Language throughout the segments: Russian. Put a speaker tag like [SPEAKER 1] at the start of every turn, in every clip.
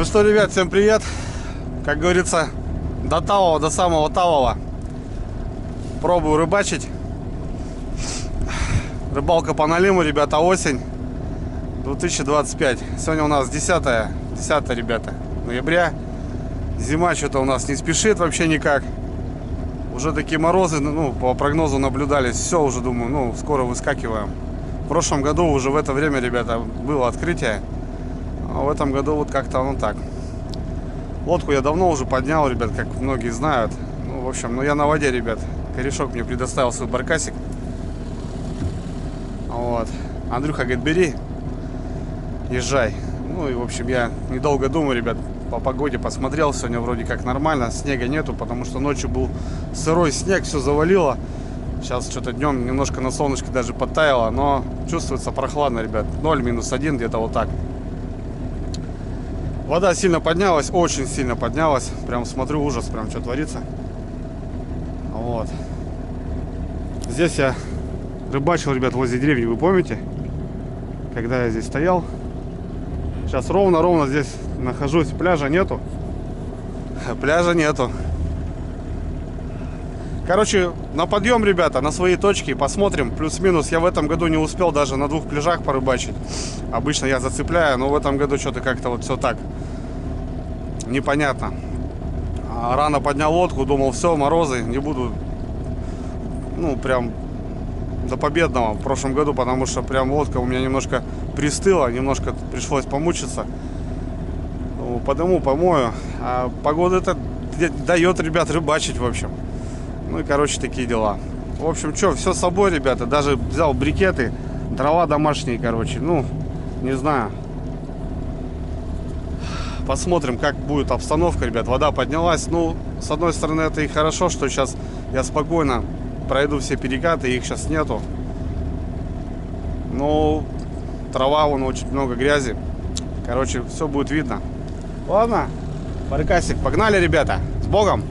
[SPEAKER 1] что, ребят, всем привет. Как говорится, до талого, до самого талого пробую рыбачить. Рыбалка по налиму, ребята, осень 2025. Сегодня у нас 10, ребята, ноября. Зима что-то у нас не спешит вообще никак. Уже такие морозы, ну, по прогнозу наблюдались. Все, уже думаю, ну, скоро выскакиваем. В прошлом году уже в это время, ребята, было открытие. А в этом году вот как-то оно так. Лодку я давно уже поднял, ребят, как многие знают. Ну, в общем, я на воде, ребят. Корешок мне предоставил свой баркасик. Вот. Андрюха говорит, бери, езжай. Ну и, в общем, я недолго думаю, ребят. По погоде посмотрел, сегодня вроде как нормально. Снега нету, потому что ночью был сырой снег, все завалило. Сейчас что-то днем немножко на солнышке даже подтаяло, но чувствуется прохладно, ребят. 0, -1, где-то вот так. Вода сильно поднялась, очень сильно поднялась. Прям смотрю, ужас, прям что творится. Вот. Здесь я рыбачил, ребят, возле деревни, вы помните? Когда я здесь стоял. Сейчас ровно здесь нахожусь. Пляжа нету. Пляжа нету. Короче, на подъем, ребята, на свои точки. Посмотрим. Плюс-минус. Я в этом году не успел даже на 2 пляжах порыбачить. Обычно я зацепляю, но в этом году что-то как-то вот все так. Непонятно. Рано поднял лодку, думал, все, морозы, не буду. Ну, прям до победного в прошлом году, потому что прям лодка у меня немножко пристыла, немножко пришлось помучиться. Ну, подыму, помою. А погода это дает, ребят, рыбачить, в общем. Ну и, короче, такие дела. В общем, что, все с собой, ребята. Даже взял брикеты, дрова домашние, короче. Ну, не знаю. Посмотрим, как будет обстановка, ребят. Вода поднялась. Ну, с одной стороны, это и хорошо, что сейчас я спокойно пройду все перекаты, их сейчас нету. Но трава, вон очень много грязи. Короче, все будет видно. Ладно, баркасик, погнали, ребята. С Богом!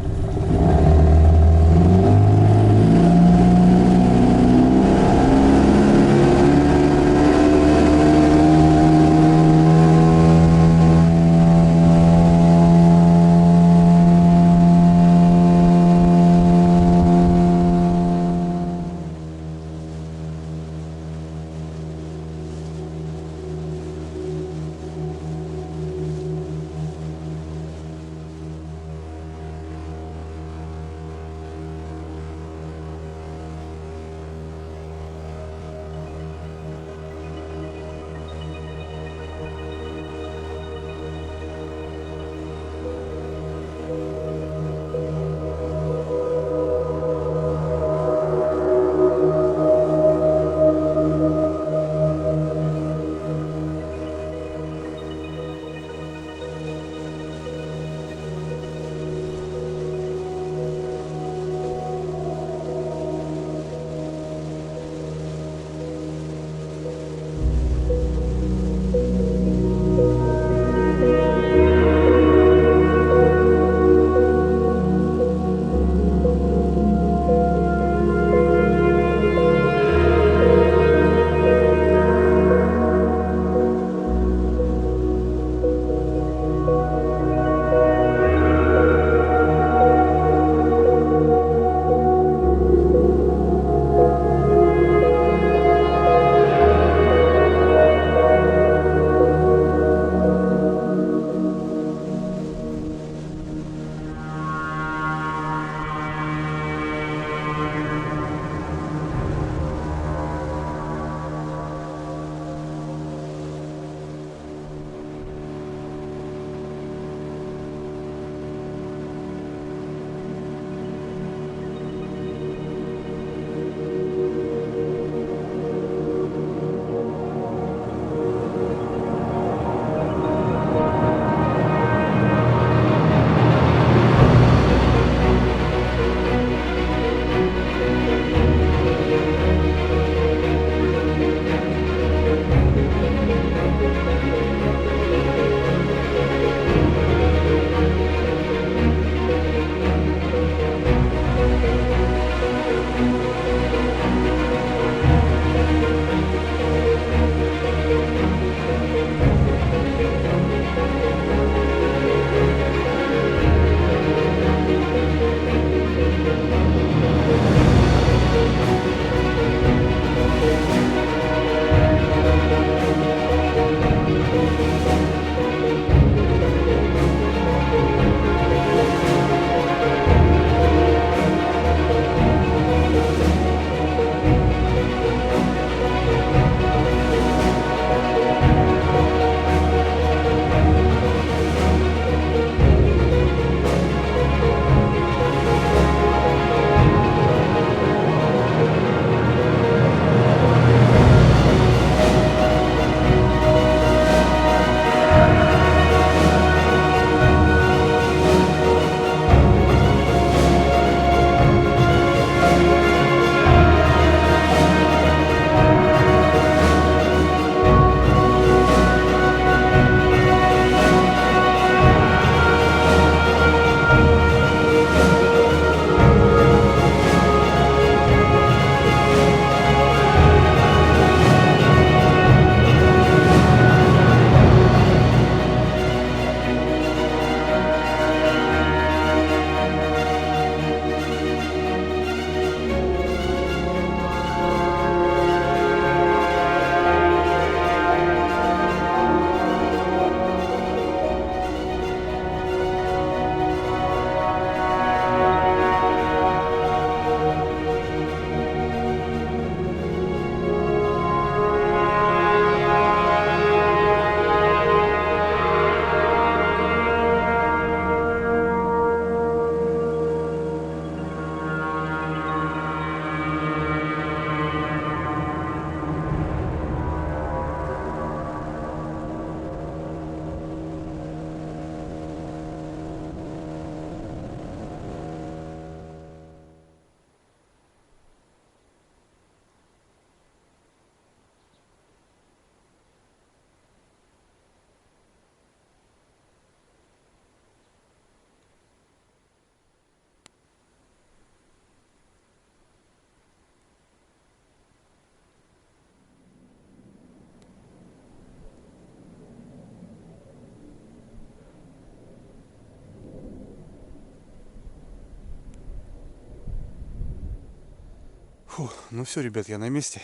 [SPEAKER 1] Фу, ну все, ребят, я на месте.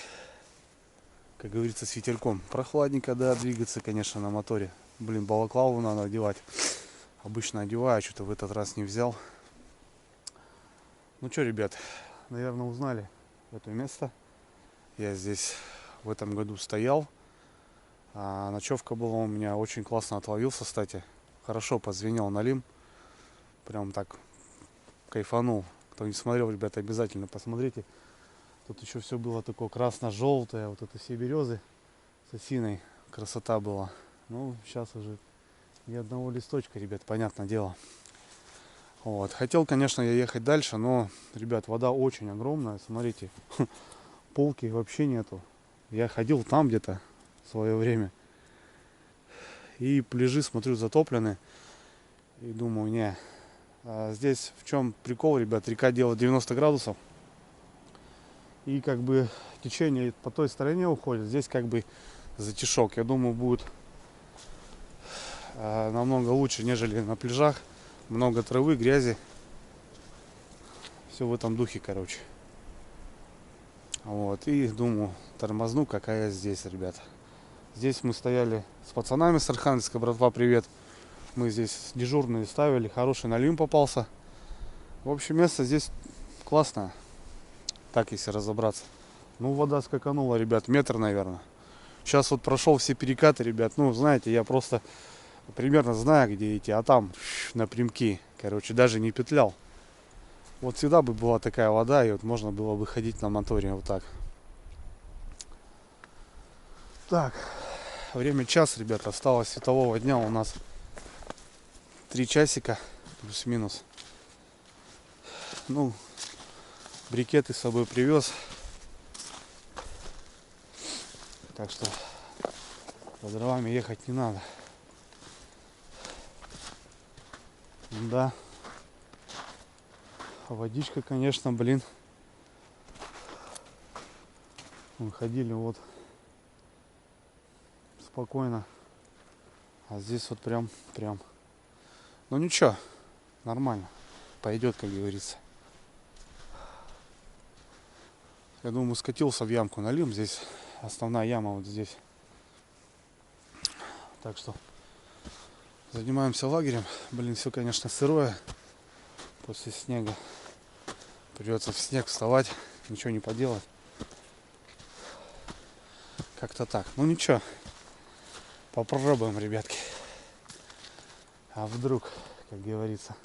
[SPEAKER 1] Как говорится, с ветерком. Прохладненько, да, двигаться, конечно, на моторе. Блин, балаклаву надо одевать. Обычно одеваю, что-то в этот раз не взял. Ну что, ребят, наверное, узнали это место. Я здесь в этом году стоял. А ночевка была у меня, очень классно отловился, кстати. Хорошо позвенел налим. Прям так кайфанул. Кто не смотрел, ребята, обязательно посмотрите. Тут еще все было такое красно-желтое. Вот это все березы с осиной. Красота была. Ну, сейчас уже ни одного листочка, ребят, понятное дело. Вот. Хотел, конечно, я ехать дальше, но, ребят, вода очень огромная. Смотрите, полки вообще нету. Я ходил там где-то в свое время. И пляжи, смотрю, затоплены. И думаю, не. А здесь в чем прикол, ребят, река делает 90 градусов. И как бы течение по той стороне уходит. Здесь как бы затишок. Я думаю, будет намного лучше, нежели на пляжах. Много травы, грязи. Все в этом духе, короче. Вот. И думаю, тормозну, какая здесь, ребята. Здесь мы стояли с пацанами с Архангельска, братва, привет. Мы здесь дежурные ставили, хороший налим попался. В общем, место здесь классное. Так, если разобраться. Ну, вода скаканула, ребят, метр, наверное. Сейчас вот прошел все перекаты, ребят. Ну, знаете, я просто примерно знаю, где идти. А там напрямки, короче, даже не петлял. Вот всегда бы была такая вода, и вот можно было бы ходить на моторе вот так. Так, время час, ребята, осталось светового дня у нас 3 часика, плюс-минус. Ну, брикеты с собой привез. Так что за дровами ехать не надо. Да. Водичка, конечно, блин. Мы ходили вот спокойно. А здесь вот прям. Ну ничего, нормально. Пойдет, как говорится. Я думаю, скатился в ямку, налим. Здесь основная яма вот здесь. Так что занимаемся лагерем. Блин, все, конечно, сырое. После снега. Придется в снег вставать. Ничего не поделать. Как-то так. Ну ничего. Попробуем, ребятки. А вдруг, как говорится.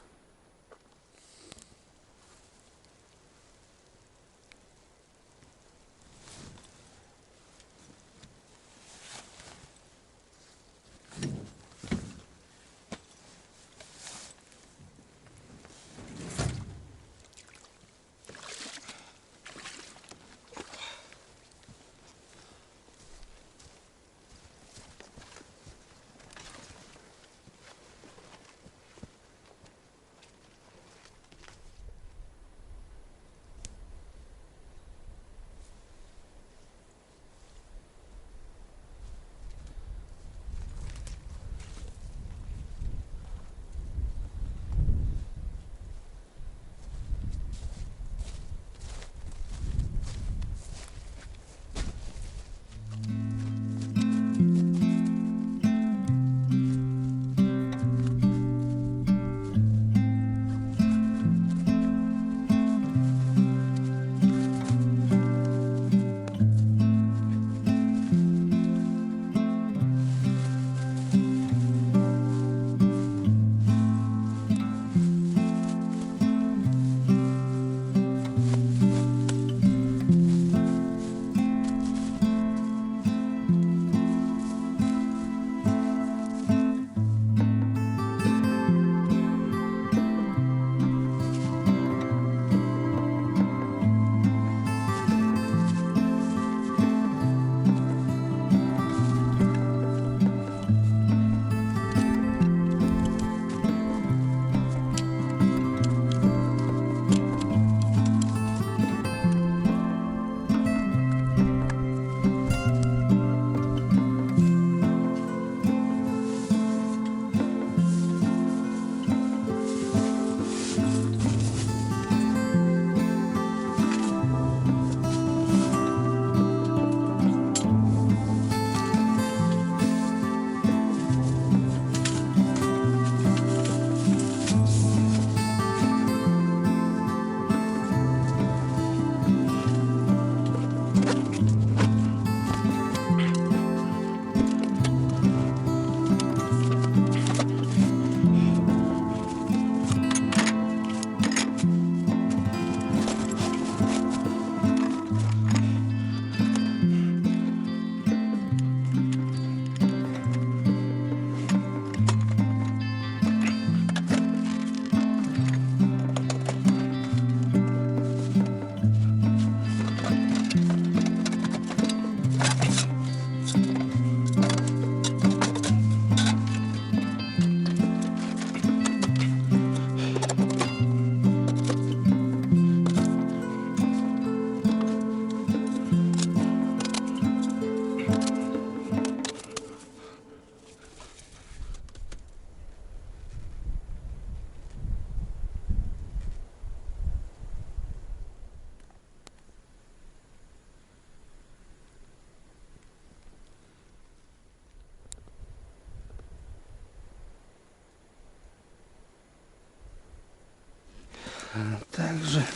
[SPEAKER 1] Также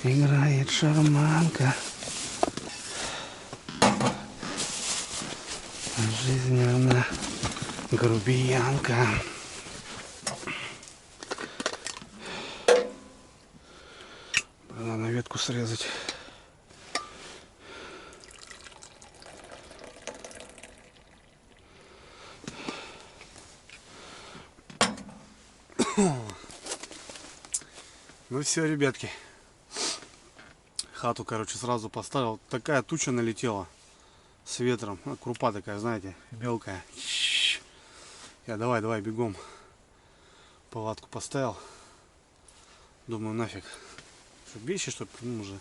[SPEAKER 1] играет шарманка. Жизнь она грубиянка. Надо ветку срезать. Ну все, ребятки. Хату, короче, сразу поставил. Такая туча налетела с ветром. Ну, крупа такая, знаете, мелкая. Я давай бегом. Палатку поставил. Думаю, нафиг. Чтоб вещи, чтоб уже.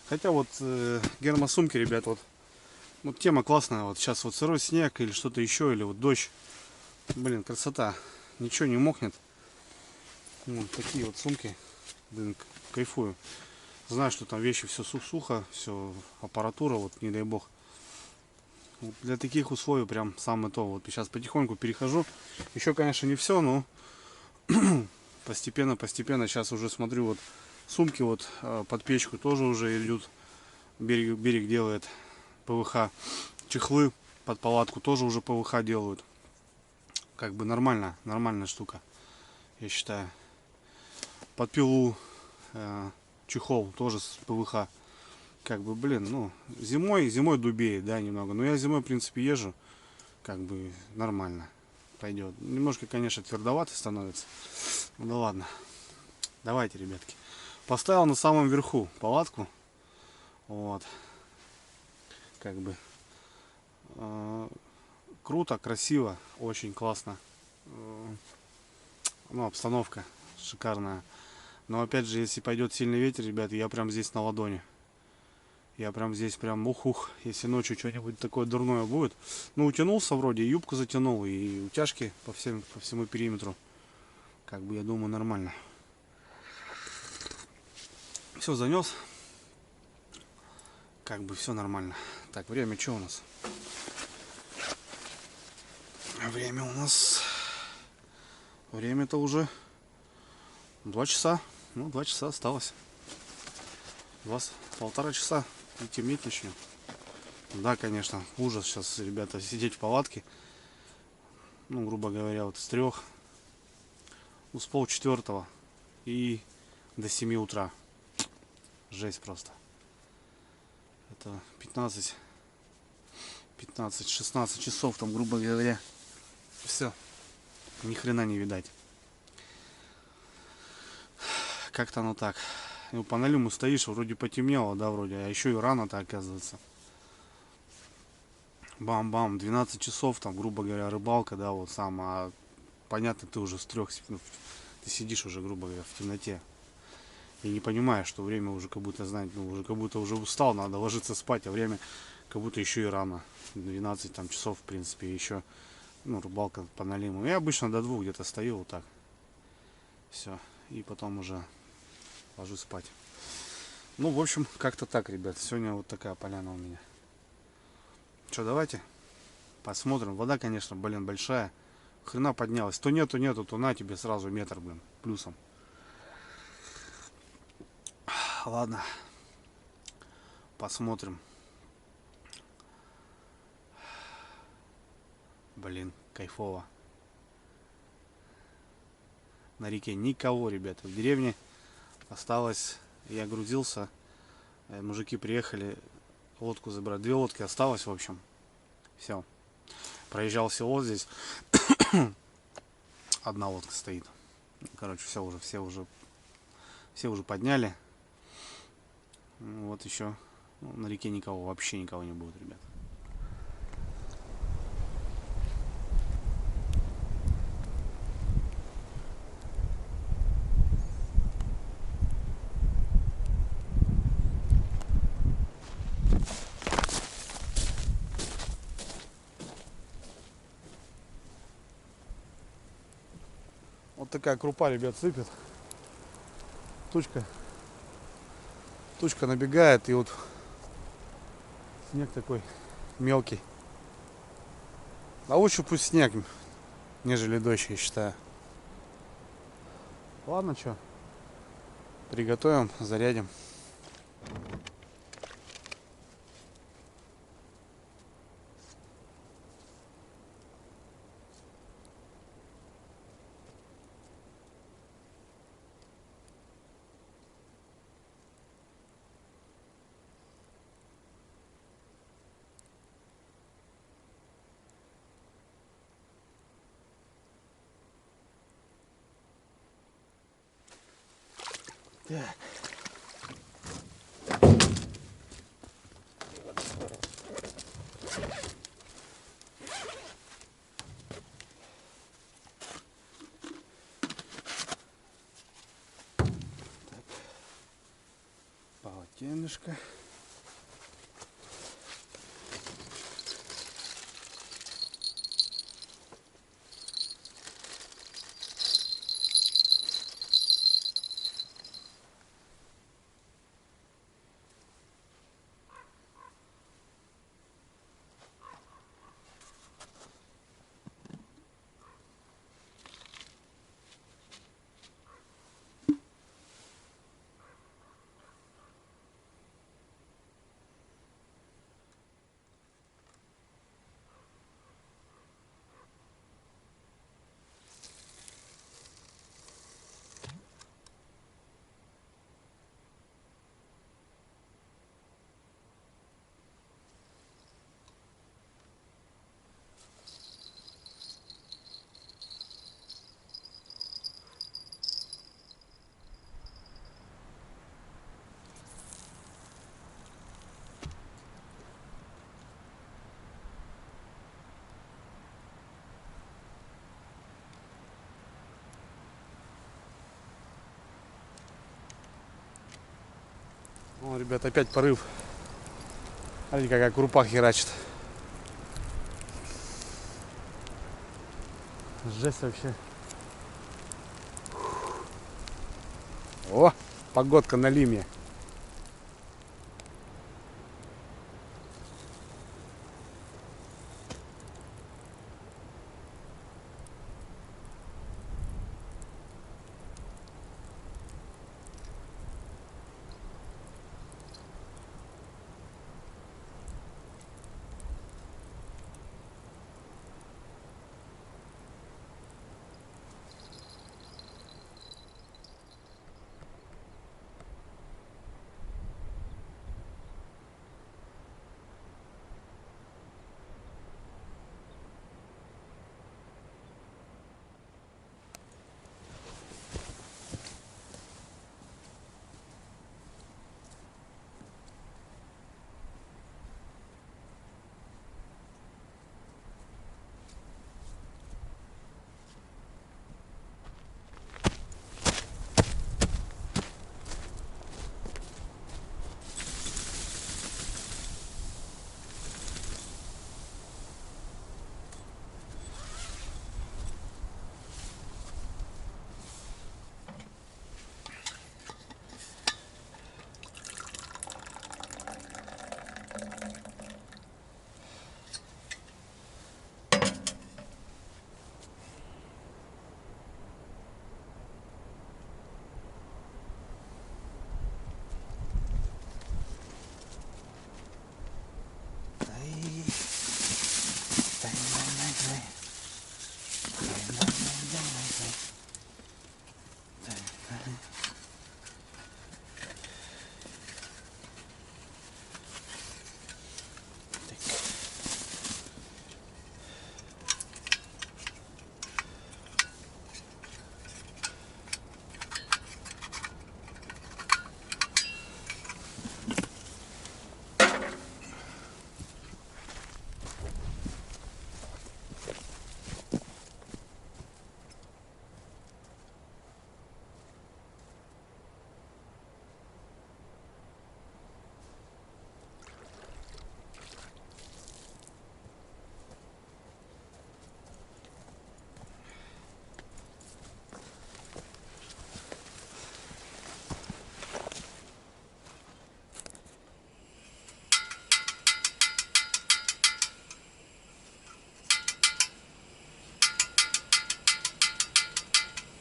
[SPEAKER 1] Хотя вот гермосумки, ребят, вот тема классная. Вот сейчас вот сырой снег или что-то еще, или вот дождь. Блин, красота. Ничего не мокнет. Вот такие вот сумки. Блин, кайфую. Знаю, что там вещи все сухо, все аппаратура, вот не дай бог. Вот для таких условий прям самое то. Вот сейчас потихоньку перехожу. Еще, конечно, не все, но постепенно. Сейчас уже смотрю, вот сумки вот под печку тоже уже идут. Берег делает ПВХ. Чехлы под палатку тоже уже ПВХ делают. Как бы нормальная штука, я считаю. Под пилу чехол тоже с ПВХ. Как бы, блин, ну, зимой дубеет, да, немного. Но я зимой, в принципе, езжу. Как бы нормально пойдет. Немножко, конечно, твердовато становится. Ну ладно. Давайте, ребятки. Поставил на самом верху палатку. Вот. Как бы. Круто, красиво, очень классно. Ну, обстановка шикарная. Но опять же, если пойдет сильный ветер, ребят, я прям здесь на ладони. Я прям здесь прям ух. Если ночью что-нибудь такое дурное будет. Ну, утянулся вроде, юбку затянул, и утяжки по всему периметру. Как бы, я думаю, нормально. Все, занес. Как бы все нормально. Так, время что у нас? Время у нас... Время-то уже 2 часа. Ну, 2 часа осталось. 1,5 часа и темнеть начнем. Да, конечно, ужас сейчас, ребята, сидеть в палатке. Ну, грубо говоря, вот с 3, ну, с 3:30 и до 7 утра. Жесть просто. Это 15-16 часов там, грубо говоря. Все. Ни хрена не видать. Как-то оно так. Ну, по налиму стоишь, вроде потемнело, да, вроде, а еще и рано-то, оказывается. Бам-бам, 12 часов, там, грубо говоря, рыбалка, да, вот сам, а понятно, ты уже с 3, ты сидишь уже, грубо говоря, в темноте. И не понимаешь, что время уже как будто, знаете, ну, уже как будто уже устал, надо ложиться спать, а время как будто еще и рано. 12 там часов, в принципе, еще, ну, рыбалка по налиму. Я обычно до 2 где-то стою вот так. Все. И потом уже ложусь спать. Ну, в общем, как-то так, ребят. Сегодня вот такая поляна у меня. Что, давайте посмотрим. Вода, конечно, блин, большая. Хрена поднялась. То нету, то на тебе сразу метр, блин, плюсом. Ладно. Посмотрим. Блин, кайфово. На реке никого, ребята. В деревне осталось, я грузился, мужики приехали лодку забрать. 2 лодки осталось, в общем. Все. Проезжал село здесь. 1 лодка стоит. Короче, все уже подняли. Вот еще. Ну, на реке никого, вообще никого не будет, ребят. Вот такая крупа, ребят, сыпет. Тучка набегает, и вот снег такой мелкий. А лучше пусть снег, нежели дождь, я считаю. Ладно, что, Приготовим, зарядим. Так. Полотенышко. О, ребят, опять порыв. Смотрите, какая крупа херачит. Жесть вообще. О, погодка на Лиме.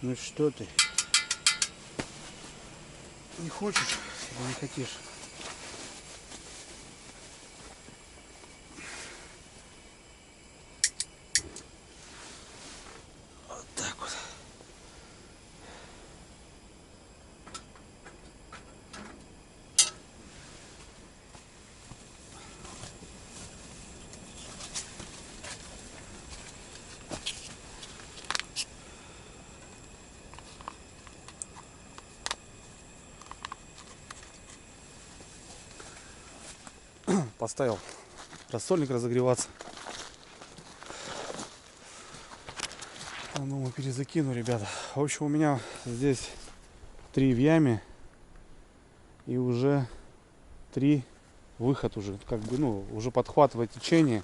[SPEAKER 1] Ну что ты? Не хочешь или не хотишь? Вот так вот. Поставил рассольник разогреваться. А ну, мы перезакину, ребята. В общем, у меня здесь 3 в яме. И уже 3 выход уже. Как бы, ну, уже подхватывает течение.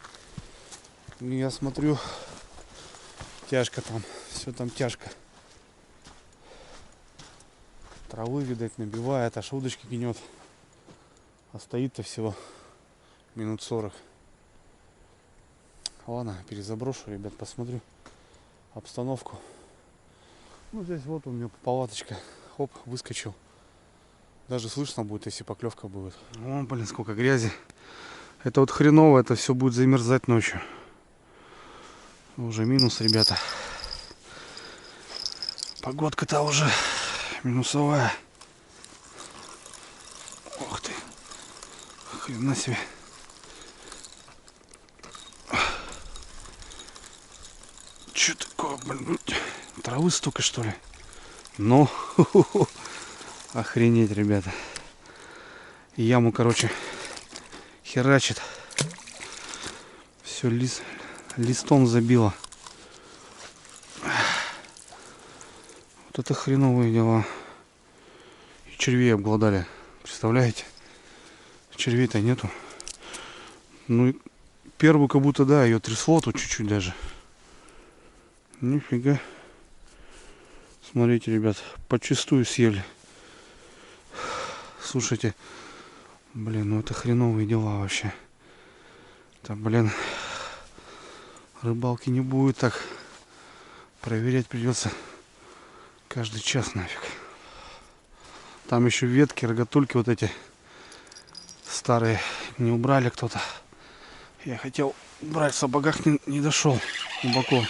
[SPEAKER 1] И я смотрю, тяжко там. Все там тяжко. Травы, видать, набивает, аж удочки гнет. А стоит-то всего минут 40. Ладно, перезаброшу, ребят, посмотрю обстановку. Ну, здесь вот у меня палаточка. Хоп, выскочил. Даже слышно будет, если поклевка будет. О, блин, сколько грязи. Это вот хреново, это все будет замерзать ночью. Уже минус, ребята. Погодка-то уже минусовая. Ух ты. Хрена себе. Че такое, блин? Травы столько, что ли? Ну, охренеть, ребята. Яму, короче, херачит. Все листом забило. Вот это хреновые дела. И червей обглодали. Представляете? Червей-то нету. Ну, первую как будто, да, ее трясло тут чуть-чуть даже. Нифига. Смотрите, ребят, подчистую съели. Слушайте, блин, ну это хреновые дела вообще. Да, блин, рыбалки не будет так. Проверять придется каждый час нафиг. Там еще ветки, рогатульки вот эти старые не убрали кто-то. Я хотел брать в сапогах, не дошел глубоко.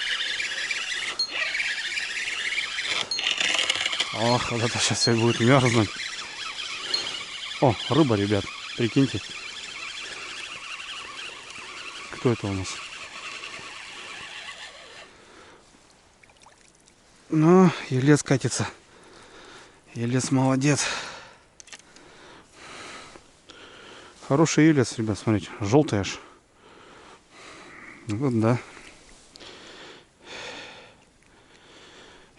[SPEAKER 1] Ох, вот это сейчас все будет мерзнуть. О, рыба, ребят, прикиньте. Кто это у нас? Ну, елец катится. Елец молодец. Хороший елец, ребят, смотрите. Желтый аж. Вот, да.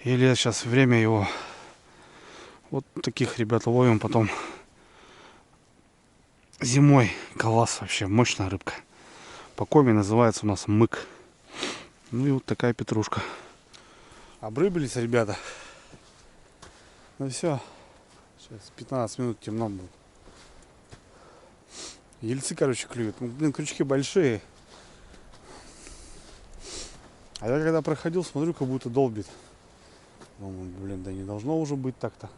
[SPEAKER 1] Елец, сейчас время его. Вот таких, ребят, ловим потом. Зимой. Класс вообще. Мощная рыбка. По коме называется у нас мык. Ну и вот такая петрушка. Обрыбились, ребята. Ну все. Сейчас 15 минут темно будет. Ельцы, короче, клюют. Ну, блин, крючки большие. А я когда проходил, смотрю, как будто долбит. Думаю, блин, да не должно уже быть так-то.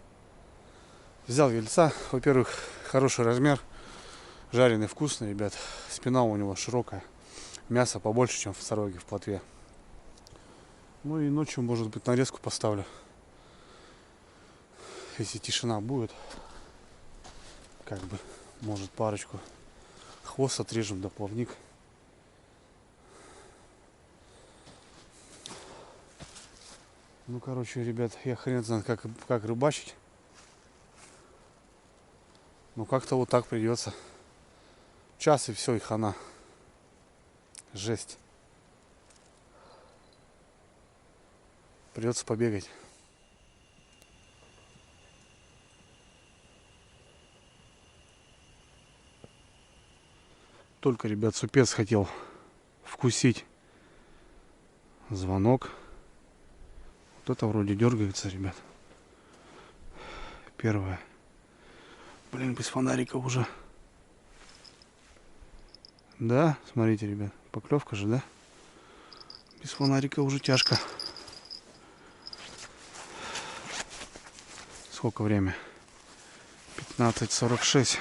[SPEAKER 1] Взял ельца. Во-первых, хороший размер. Жареный, вкусный, ребят. Спина у него широкая. Мясо побольше, чем в сороге, в плотве. Ну и ночью, может быть, нарезку поставлю. Если тишина будет. Как бы, может, парочку. Хвост отрежем, да плавник. Ну, короче, ребят, я хрен знает, как рыбачить. Ну, как-то вот так придется. Час и все, и хана. Жесть. Придется побегать. Только, ребят, супец хотел вкусить. Звонок. Вот это вроде дергается, ребят. Первое. Блин, без фонарика уже. Да, смотрите, ребят, поклевка же, да? Без фонарика уже тяжко. Сколько время? 15:46.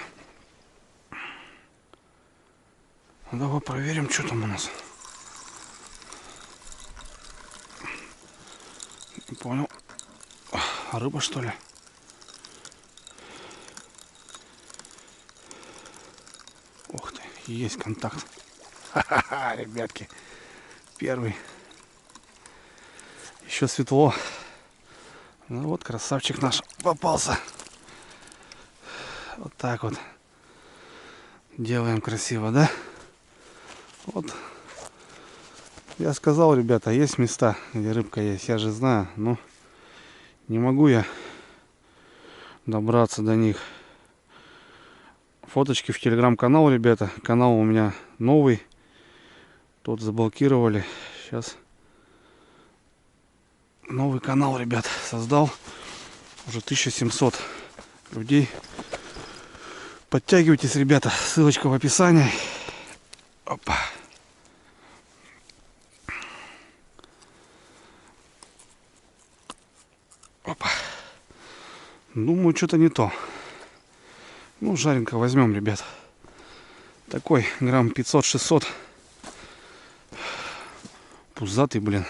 [SPEAKER 1] Ну, давай проверим, что там у нас. Не понял. Рыба, что ли? Ух ты, есть контакт. Ха-ха-ха, ребятки. Первый. Еще светло. Ну вот, красавчик наш попался. Вот так вот. Делаем красиво, да? Вот. Я сказал, ребята, есть места, где рыбка есть. Я же знаю, но не могу я добраться до них. Фоточки в телеграм-канал, ребята. Канал у меня новый. Тот заблокировали. Сейчас новый канал, ребят, создал. Уже 1700 людей. Подтягивайтесь, ребята. Ссылочка в описании. Опа. Опа. Думаю, что-то не то. Ну, жаренка возьмем, ребят. Такой грамм 500-600. Пузатый, блин.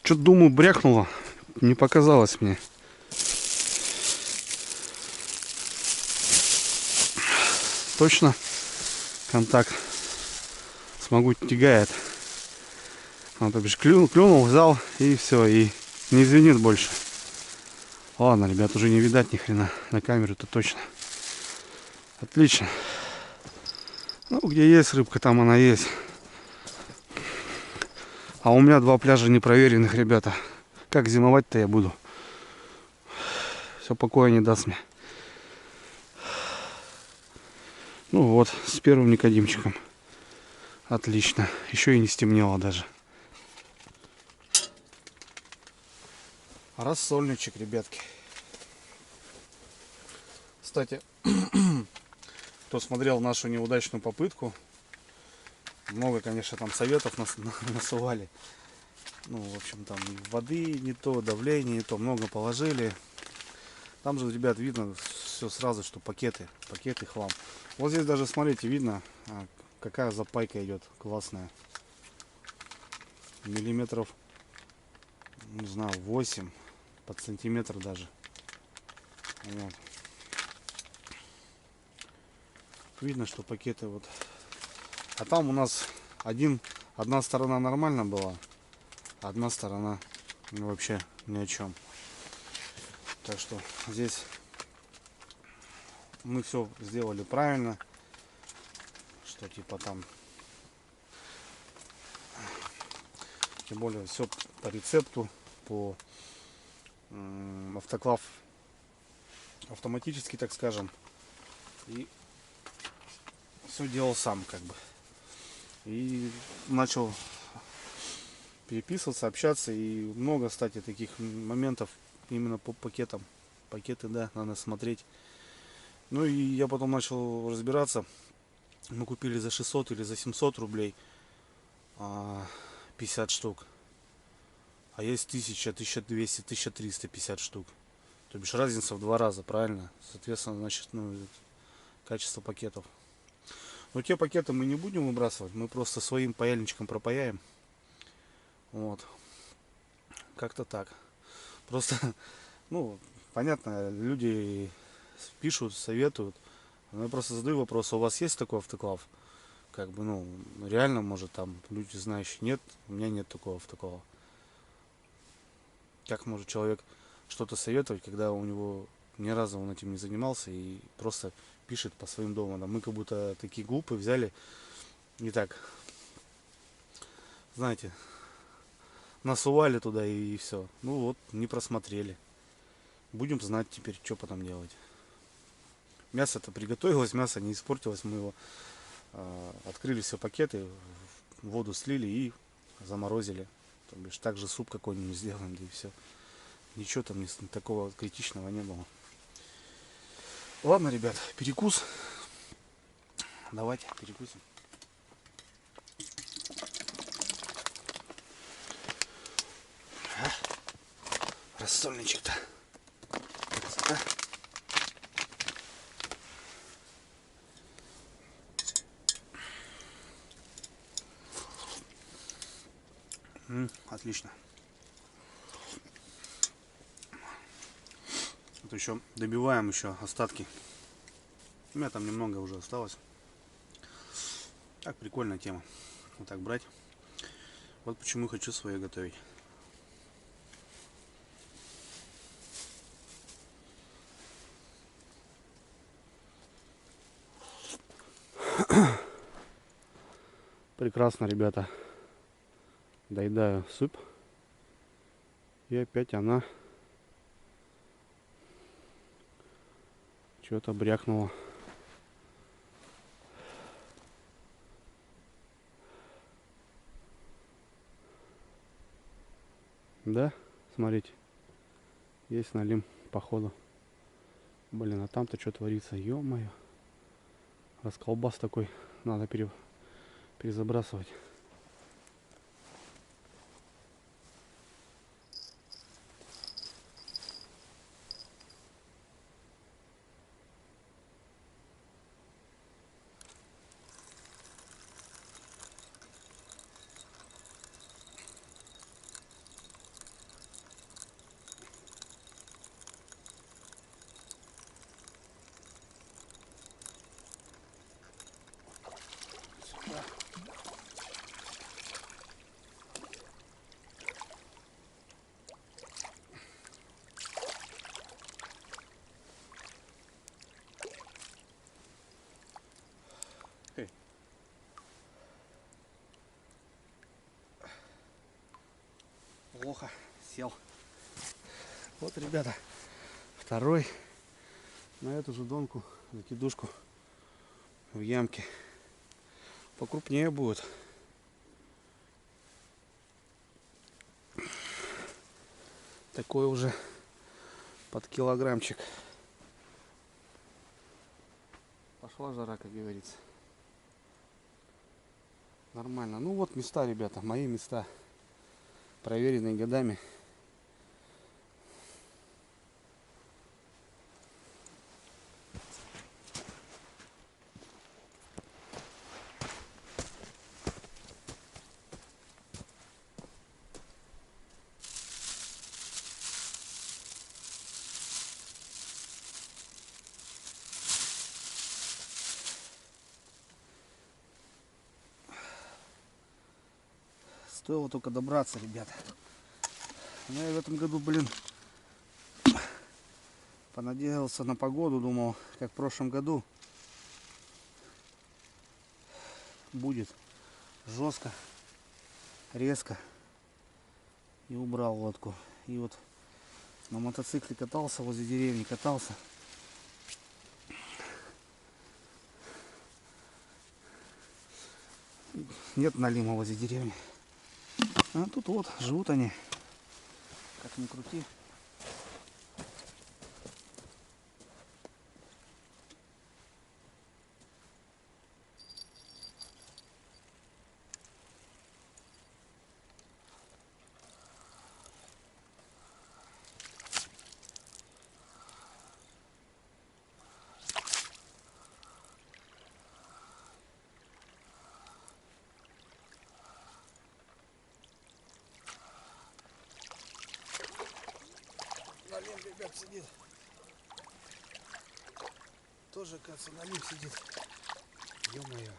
[SPEAKER 1] Что-то, думаю, брякнуло. Не показалось мне. Точно контакт. Смогу тягает. Он, то бишь, клюнул, взял и все. И не звенит больше. Ладно, ребят, уже не видать ни хрена. На камеру-то точно. Отлично. Ну, где есть рыбка, там она есть. А у меня 2 пляжа непроверенных, ребята. Как зимовать-то я буду? Все покоя не даст мне. Ну вот, с первым Никодимчиком. Отлично. Еще и не стемнело даже. Рассольничек, ребятки. Кстати, кто смотрел нашу неудачную попытку, много, конечно, там советов насылали. Ну, в общем, там воды не то, давление не то, много положили. Там же, ребят, видно все сразу, что пакеты хлам. Вот здесь даже, смотрите, видно, какая запайка идет классная. Миллиметров, не знаю, 8 под сантиметр даже. Вот. Видно, что пакеты вот. А там у нас одна сторона нормально была, одна сторона вообще ни о чем. Так что здесь мы все сделали правильно, что типа там, тем более все по рецепту, по автоклав автоматически, так скажем, и все делал сам как бы. И начал переписываться, общаться, и много, кстати, таких моментов именно по пакетам. Пакеты, да, надо смотреть. Ну и я потом начал разбираться. Мы купили за 600 или за 700 рублей 50 штук. А есть 1000, 1200, 1350 штук. То бишь разница в 2 раза, правильно? Соответственно, значит, ну, качество пакетов. Но те пакеты мы не будем выбрасывать. Мы просто своим паяльничком пропаяем. Вот. Как-то так. Просто, ну, понятно, люди пишут, советуют. Но я просто задаю вопрос, у вас есть такой автоклав? Как бы, ну, реально, может, там люди знающие. Нет, у меня нет такого автоклава. Как может человек что-то советовать, когда у него ни разу он этим не занимался и просто пишет по своим доводам? Мы как будто такие глупые взяли и так, знаете, насували туда и все. Ну вот, не просмотрели. Будем знать теперь, что потом делать. Мясо-то приготовилось, мясо не испортилось. Мы его открыли все пакеты, в воду слили и заморозили. То бишь, также суп какой-нибудь сделаем, да и все. Ничего там такого критичного не было. Ладно, ребят, перекус. Давайте перекусим. Рассольничек-то. Красота. Отлично. Вот еще добиваем еще остатки. У меня там немного уже осталось. Так, прикольная тема. Вот так брать. Вот почему хочу свои готовить. Прекрасно, ребята. Доедаю суп. И опять она что-то брякнула. Да, смотрите. Есть налим, походу. Блин, а там-то что творится? Ё-моё. Расколбас такой. Надо перезабрасывать. Сюда. Плохо сел. Вот, ребята, второй на эту же донку, закидушку в ямке. Покрупнее будет. Такой уже под килограммчик. Пошла жара, как говорится. Нормально. Ну вот места, ребята, мои места, проверенные годами. Стоило только добраться, ребята. Но я в этом году, блин, понадеялся на погоду, думал, как в прошлом году будет жестко, резко. И убрал лодку. И вот на мотоцикле катался, возле деревни катался. Нет налима возле деревни. А тут вот живут они. Как ни крути. Налим, ребят, сидит. Тоже, кажется, налим сидит. Ё-моё.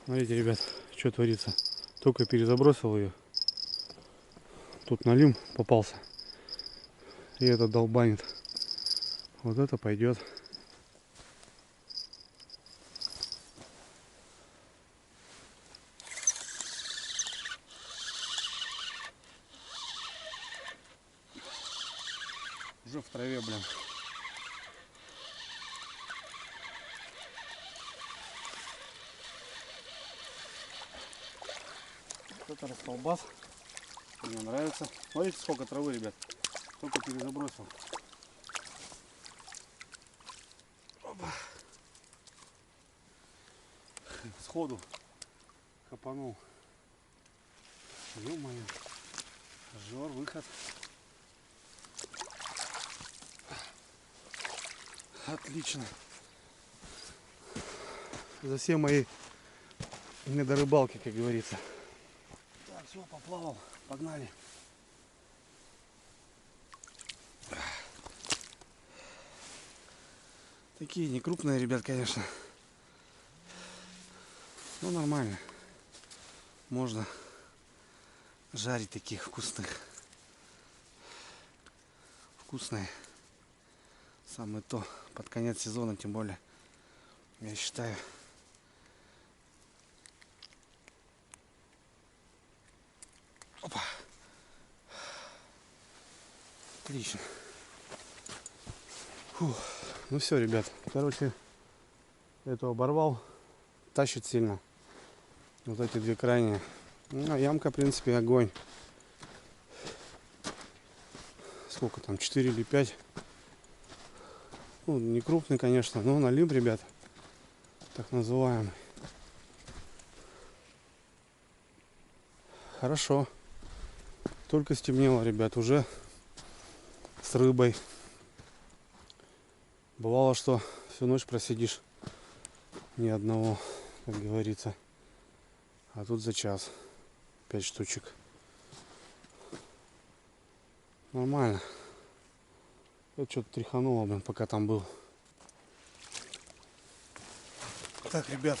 [SPEAKER 1] Смотрите, ребят, что творится. Только перезабросил ее. Тут налим попался. И это долбанит. Вот это пойдет. Уже в траве, блин. Вот это расколбас. Мне нравится. Смотрите, сколько травы, ребят. Только перезабросил. Опа. сходу копанул. Ё-моё. Жор, выход. Отлично. За все мои недорыбалки, как говорится. Так, все, поплавал. Погнали. Такие не крупные, ребят, конечно. Но нормально. Можно жарить таких вкусных. Вкусные. Самое то. Под конец сезона, тем более. Я считаю. Опа. Отлично. Фух. Ну все, ребят. Короче, эту оборвал. Тащит сильно. Вот эти две крайние. Ну, а ямка, в принципе, огонь. Сколько там? 4 или 5. Ну, не крупный, конечно, но налим, ребят. Так называемый. Хорошо. Только стемнело, ребят, уже с рыбой. Бывало, что всю ночь просидишь ни одного, как говорится. А тут за час 5 штучек. Нормально. Я что-то тряхануло, блин, пока там был. Так, ребят,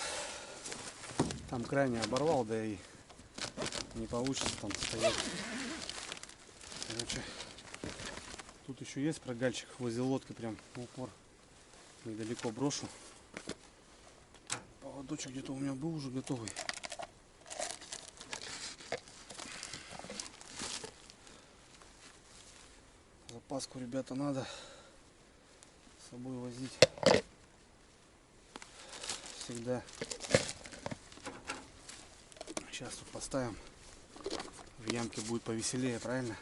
[SPEAKER 1] там крайне оборвал, да и не получится там стоять. Короче, тут еще есть прогальчик возле лодки, прям в упор. Недалеко брошу. Поводочек где-то у меня был уже готовый. Запаску, ребята, надо с собой возить всегда. Сейчас тут поставим. В ямке будет повеселее, правильно?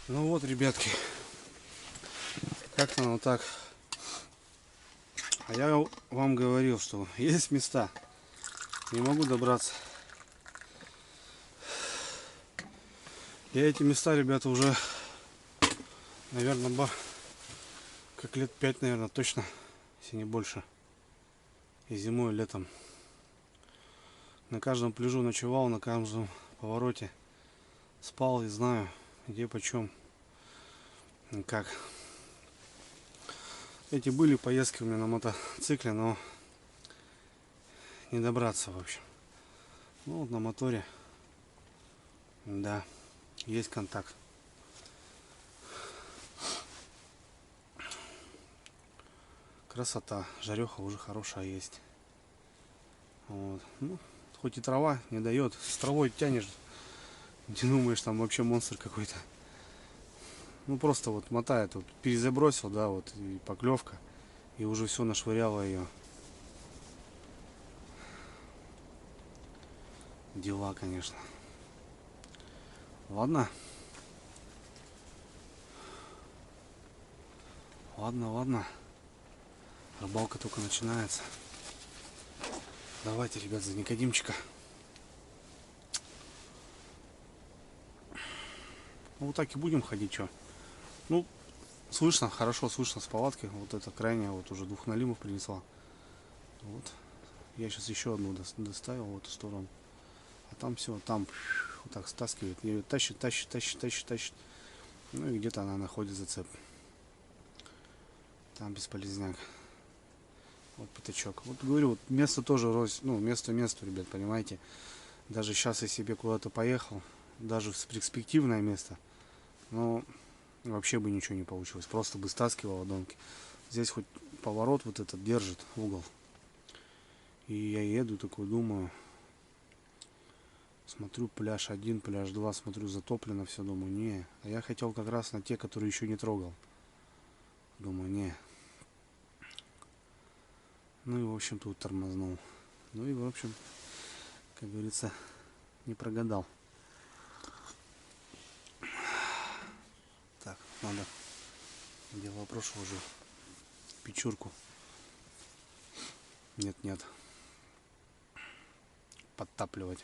[SPEAKER 1] Ну вот, ребятки, как-то оно так. А я вам говорил, что есть места, не могу добраться. Я эти места, ребята, уже, наверное, как лет 5, наверное, точно, если не больше. И зимой, и летом. На каждом пляжу ночевал, на каждом повороте спал и знаю, где почем и как. Эти были поездки у меня на мотоцикле, но не добраться, в общем. Ну вот на моторе, да, есть контакт. Красота, жареха уже хорошая есть. Вот. Ну, хоть и трава не дает, с травой тянешь, не думаешь, там вообще монстр какой-то. Ну просто вот мотает, вот перезабросил, да, вот и поклевка, и уже все нашвыряло ее. Дела, конечно. Ладно. Ладно. Рыбалка только начинается. Давайте, ребят, за Никодимчика. Ну, вот так и будем ходить, что. Ну, слышно, хорошо слышно с палатки. Вот это крайняя, вот уже 2 налимов принесла. Вот. Я сейчас еще одну доставил в эту сторону. А там все, там вот так стаскивает, ее тащит, тащит, тащит, тащит, тащит. Ну и где-то она находит зацеп. Там бесполезняк. Вот пятачок. Вот говорю, вот место тоже рось, ну, место месту, ребят, понимаете. Даже сейчас я себе куда-то поехал, даже в перспективное место, но вообще бы ничего не получилось. Просто бы стаскивал ладонки. Здесь хоть поворот вот этот держит угол. И я еду такой, думаю, смотрю пляж 1, пляж 2, смотрю затоплено все, думаю, не. А я хотел как раз на те, которые еще не трогал. Думаю, не. Ну и в общем тут тормознул. Ну и в общем, как говорится, не прогадал. Так, надо, дело прошлое уже, печурку. Нет, нет. Подтапливать.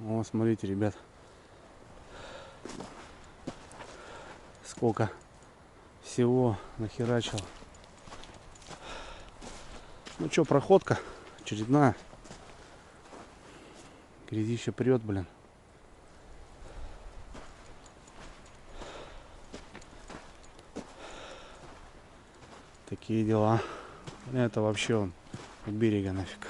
[SPEAKER 1] О, смотрите, ребят, сколько всего нахерачил. Ну что, проходка очередная. Грязище прет, блин. Такие дела. Это вообще он у берега нафиг.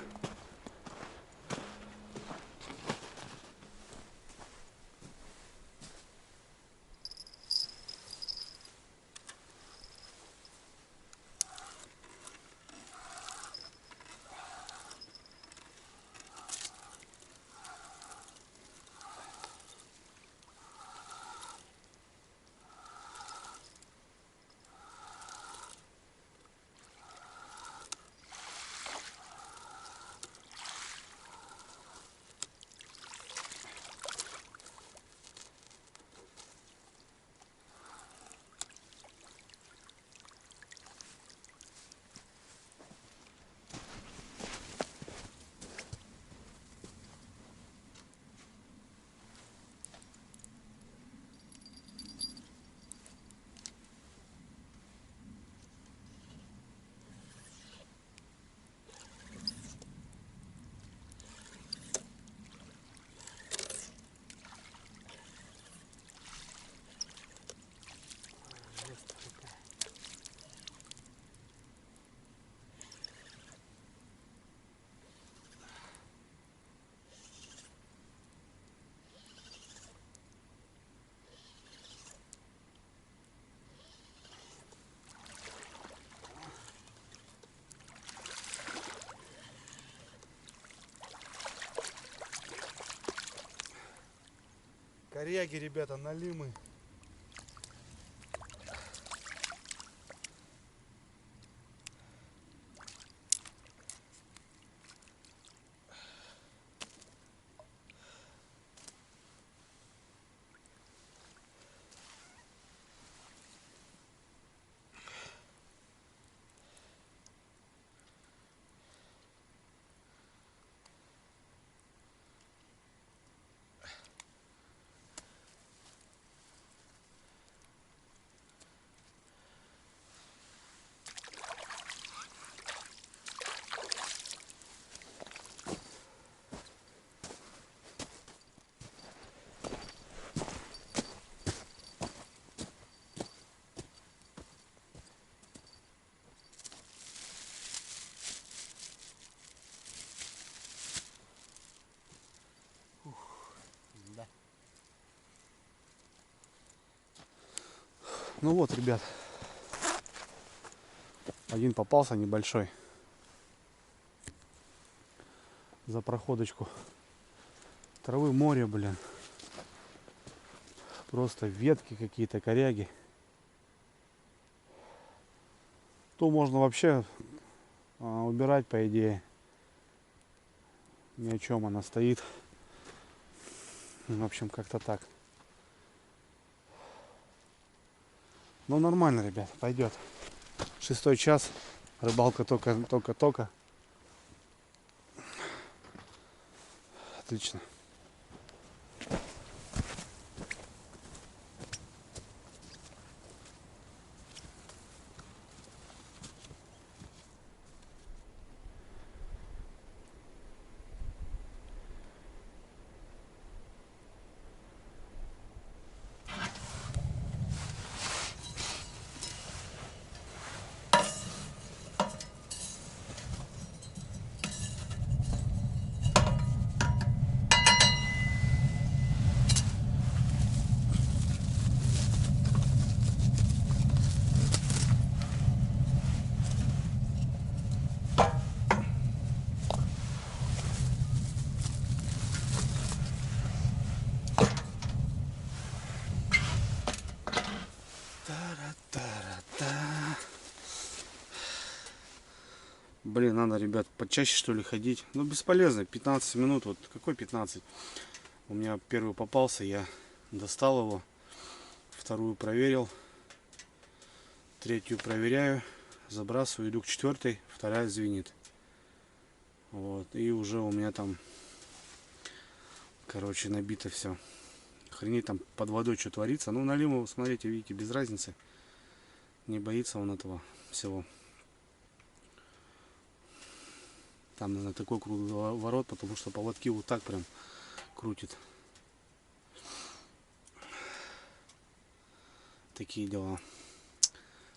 [SPEAKER 1] Коряги, ребята, налимы. Ну вот, ребят, один попался небольшой за проходочку. Травы море, блин. Просто ветки какие-то, коряги. То можно вообще убирать, по идее. Ни о чем она стоит. В общем, как-то так. Ну нормально, ребят, пойдет. 6 час. Рыбалка только. Отлично. Блин, надо, ребят, почаще что ли ходить. Ну, бесполезно, 15 минут. Вот какой 15? У меня первый попался, я достал его. Вторую проверил. Третью проверяю. Забрасываю, иду к четвертой. Вторая звенит. Вот. И уже у меня там, короче, набито все. Охренеть, там под водой что творится. Ну, налиму, смотрите, видите, без разницы. Не боится он этого всего. Там, наверное, такой круговорот, потому что поводки вот так прям крутит. Такие дела.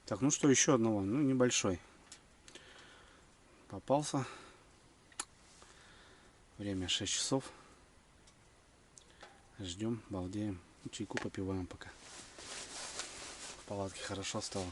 [SPEAKER 1] Так, ну что, еще одного, ну, небольшой. Попался. Время 6 часов. Ждем, балдеем. Чайку попиваем пока. В палатке хорошо стало.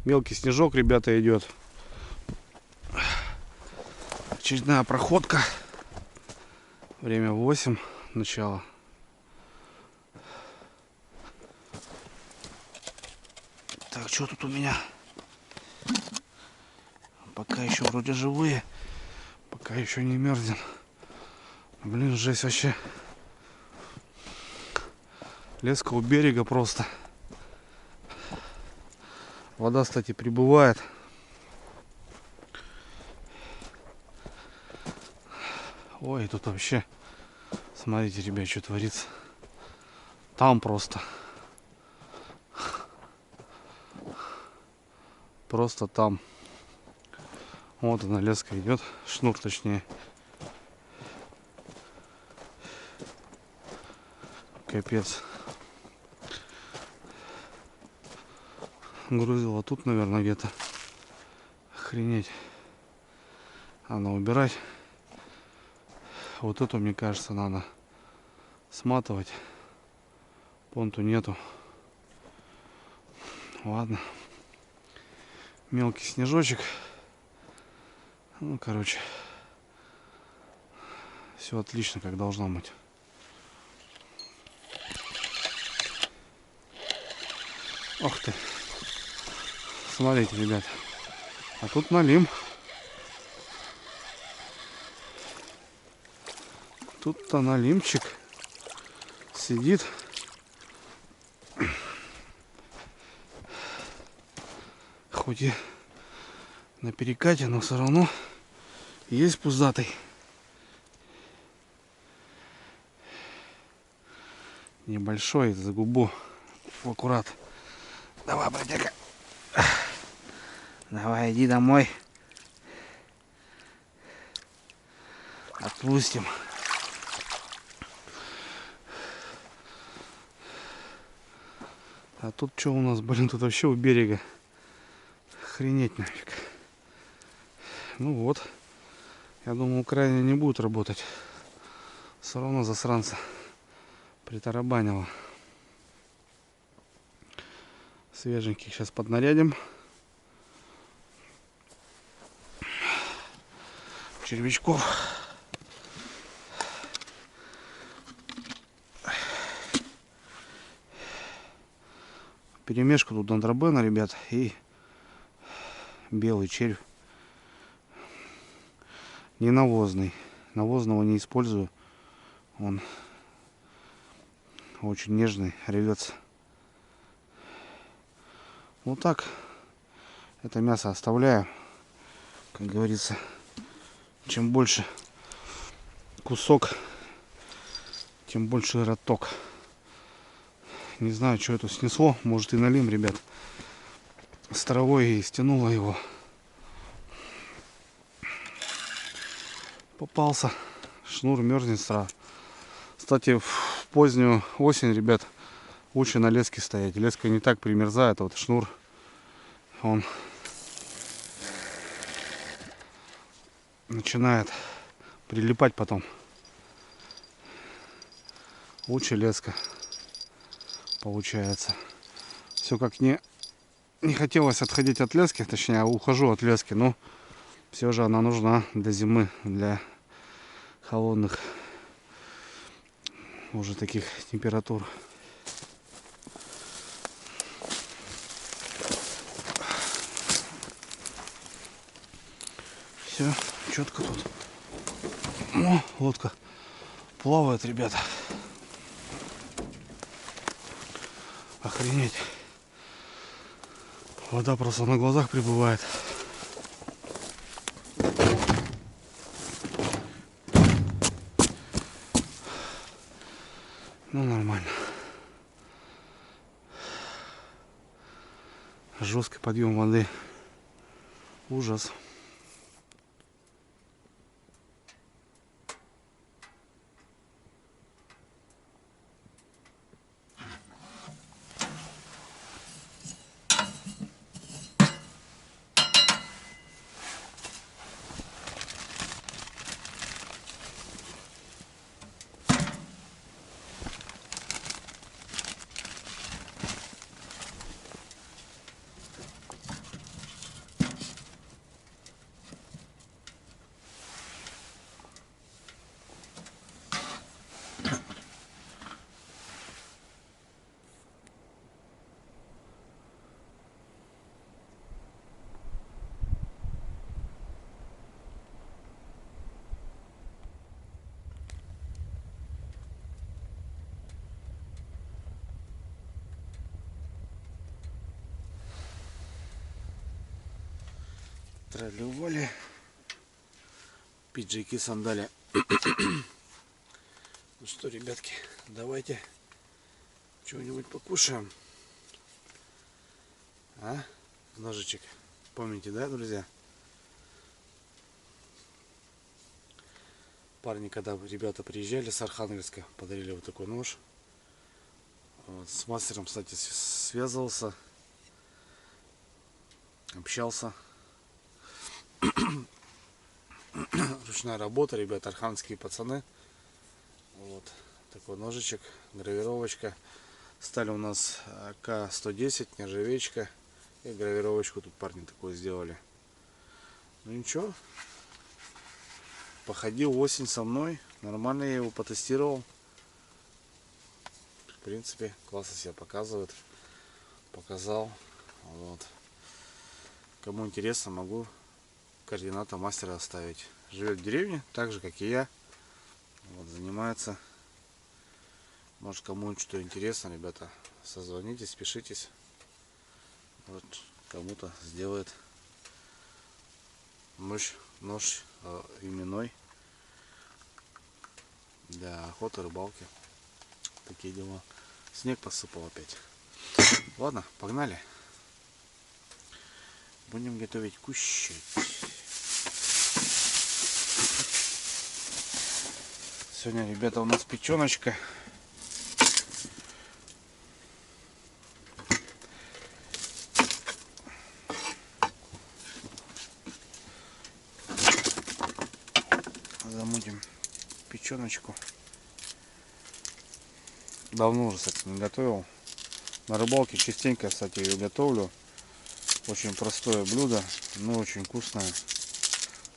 [SPEAKER 1] Мелкий снежок, ребята, идет. Очередная проходка. Время 8 начало. Так, что тут у меня? Пока еще вроде живые. Пока еще не мерзнем. Блин, жесть вообще. Леска у берега просто. Вода, кстати, прибывает. Ой, тут вообще, смотрите, ребят, что творится. Там просто. Просто там. Вот она, леска идет. Шнур, точнее. Капец. Грузила тут, наверное, где-то. Охренеть. Надо убирать. Вот эту, мне кажется, надо сматывать. Понту нету. Ладно. Мелкий снежочек. Ну, короче. Все отлично, как должно быть. Ох ты. Смотрите, ребят. А тут налим. Тут-то налимчик сидит. Хоть и на перекате, но все равно есть пузатый. Небольшой, за губу. Аккурат. Давай, братяка. Давай, иди домой. Отпустим. А тут что у нас, блин, тут вообще у берега. Охренеть нафиг. Ну вот. Я думал, крайне не будут работать. Все равно засранца притарабанило. Свеженьких сейчас поднарядим. Червячков. Перемешку тут андробена, ребят, и белый червь. Не навозный. Навозного не использую. Он очень нежный, ревется. Вот так. Это мясо оставляю. Как говорится, чем больше кусок, тем больше роток. Не знаю, что это снесло. Может и налим, ребят. С травой и стянуло его. Попался. Шнур мерзнет сразу. Кстати, в позднюю осень, ребят, лучше на леске стоять. Леска не так примерзает. А вот шнур, он начинает прилипать потом. Лучше леска получается. Все как не хотелось отходить от лески, точнее ухожу от лески, но все же она нужна для зимы, для холодных уже таких температур. Все четко тут. О, лодка плавает, ребята. Охренеть. Вода просто на глазах прибывает. Ну, нормально. Жесткий подъем воды. Ужас. Тролливали. Пиджаки, сандали. Ну что, ребятки, давайте чего-нибудь покушаем. А? Ножичек. Помните, да, друзья? Парни, когда ребята приезжали с Архангельска, подарили вот такой нож. Вот, с мастером, кстати, связывался, общался. Ручная работа, ребята, архангельские пацаны. Вот такой ножичек, гравировочка. Стали у нас К-110, нержавеечка. И гравировочку тут парни такое сделали. Ну ничего. Походил осень со мной.
[SPEAKER 2] нормально я его потестировал. В принципе, классно себя показывает. Показал. Вот. Кому интересно, могу координаты мастера оставить. Живет в деревне, так же как и я. Вот, занимается. Может, кому что интересно, ребята, созвонитесь, пишитесь. Вот, кому-то сделает нож именной для охоты, рыбалки. Такие дела. Снег посыпал опять. Ладно, погнали. Будем готовить кушать. Сегодня, ребята, у нас печеночка. Замутим печеночку. Давно уже, кстати, не готовил. На рыбалке частенько, кстати, ее готовлю. Очень простое блюдо, но очень вкусное.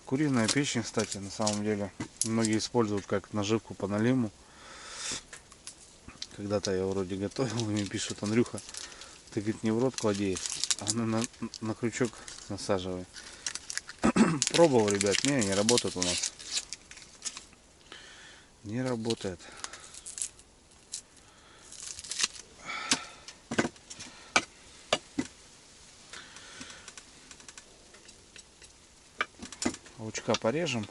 [SPEAKER 2] Куриная печень, кстати, на самом деле. Многие используют как наживку по налиму. Когда-то я вроде готовил, и мне пишут: Андрюха, ты, говорит, не в рот клади, а на крючок насаживай. Пробовал, ребят, не работает у нас. Не работает. Лучка порежем.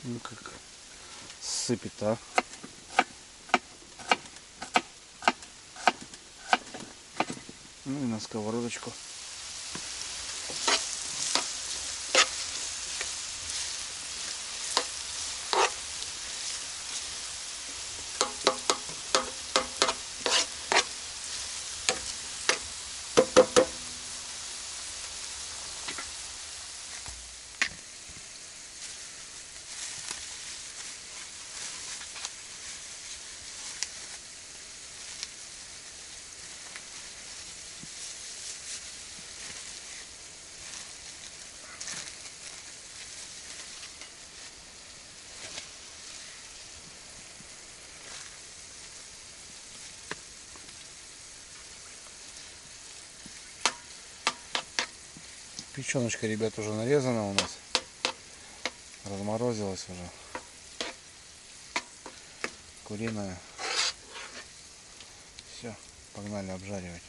[SPEAKER 2] Ну как сыпет, а? Ну и на сковородочку. Печеночка, ребят, уже нарезана у нас. Разморозилась уже. Куриная. Все, погнали обжаривать.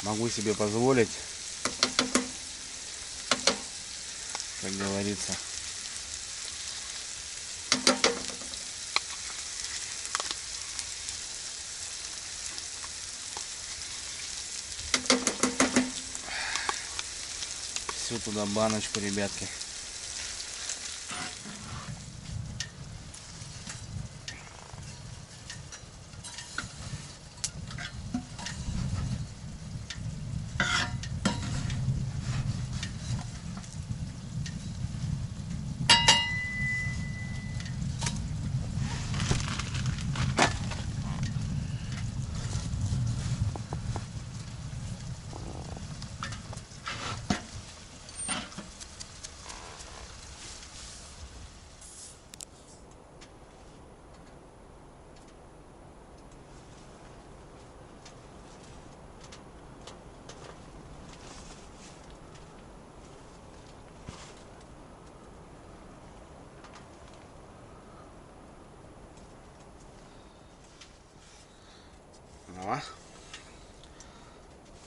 [SPEAKER 2] Могу себе позволить, как говорится. Всю туда баночку, ребятки.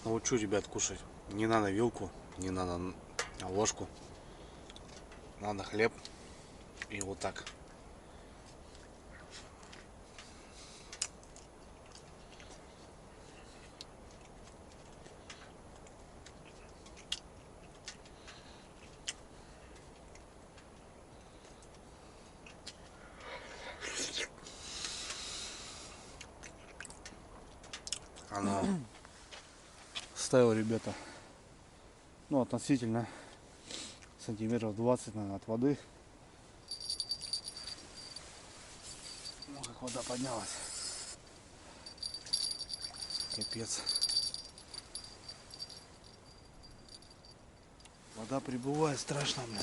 [SPEAKER 2] научу ребят кушать. Не надо вилку, не надо ложку. Надо хлеб. И вот так. Оно ставил, ребята, ну, относительно сантиметров 20, наверное, от воды. Ну, как вода поднялась. Капец. Вода прибывает страшно, блин.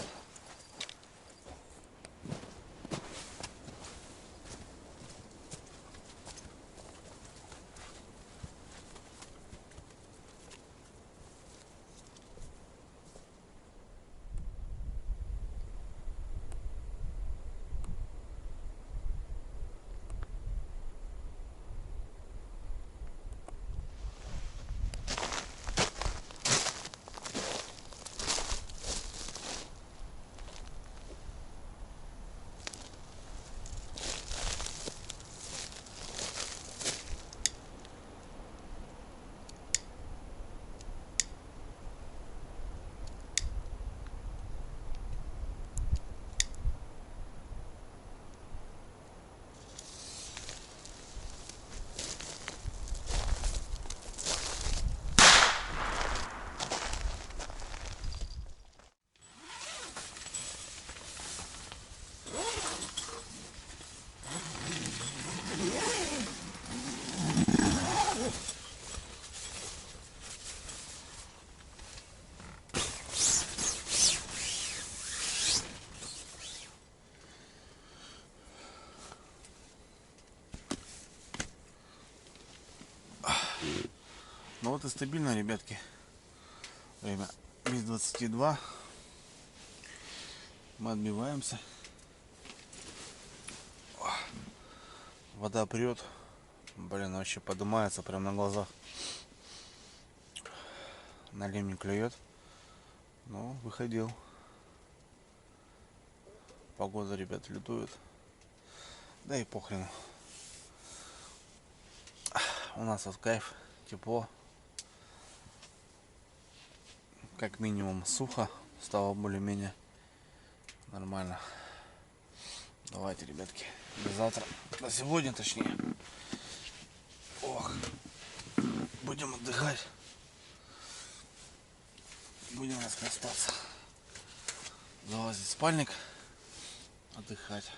[SPEAKER 2] Ну вот и стабильно, ребятки. Время без 22. Мы отбиваемся. Вода прет. Блин, вообще поднимается прямо на глазах. На лемень клюет. Ну, выходил. Погода, ребят, лютует. Да и похрену. У нас вот кайф, тепло. Как минимум сухо. Стало более-менее нормально. Давайте, ребятки, до завтра. До сегодня, точнее. Ох. Будем отдыхать. Будем распростаться. Залазить в спальник. Отдыхать.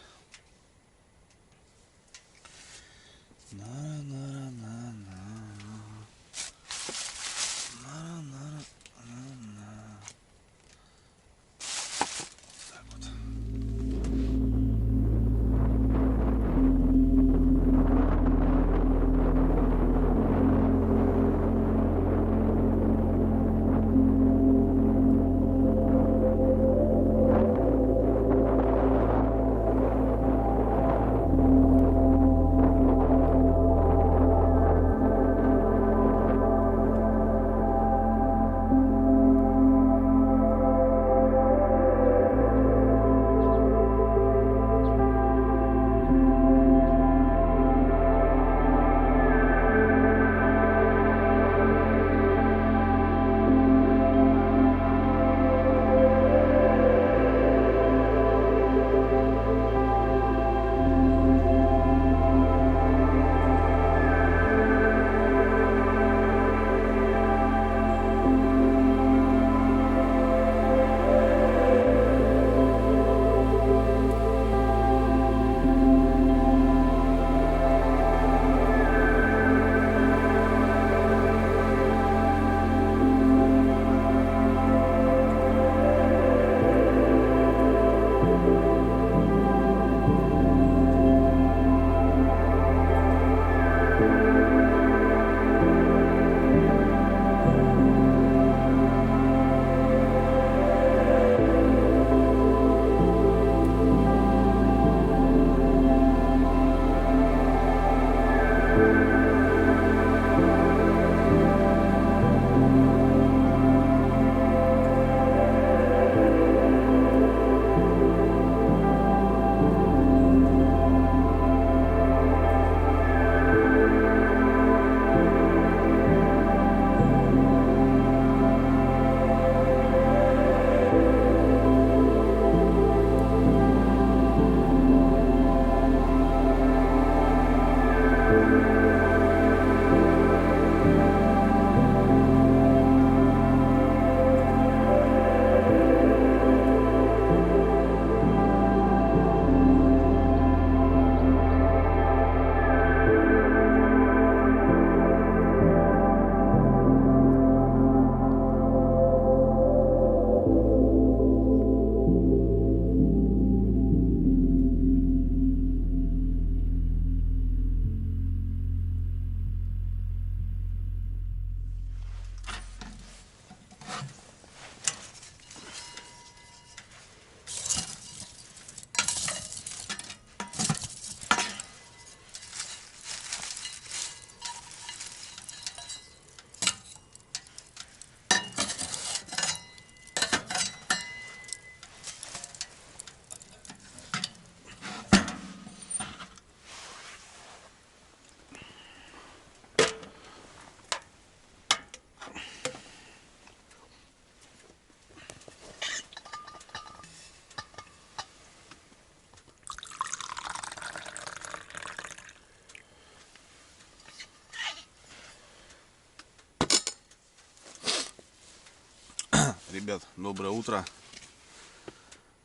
[SPEAKER 2] Ребят, доброе утро.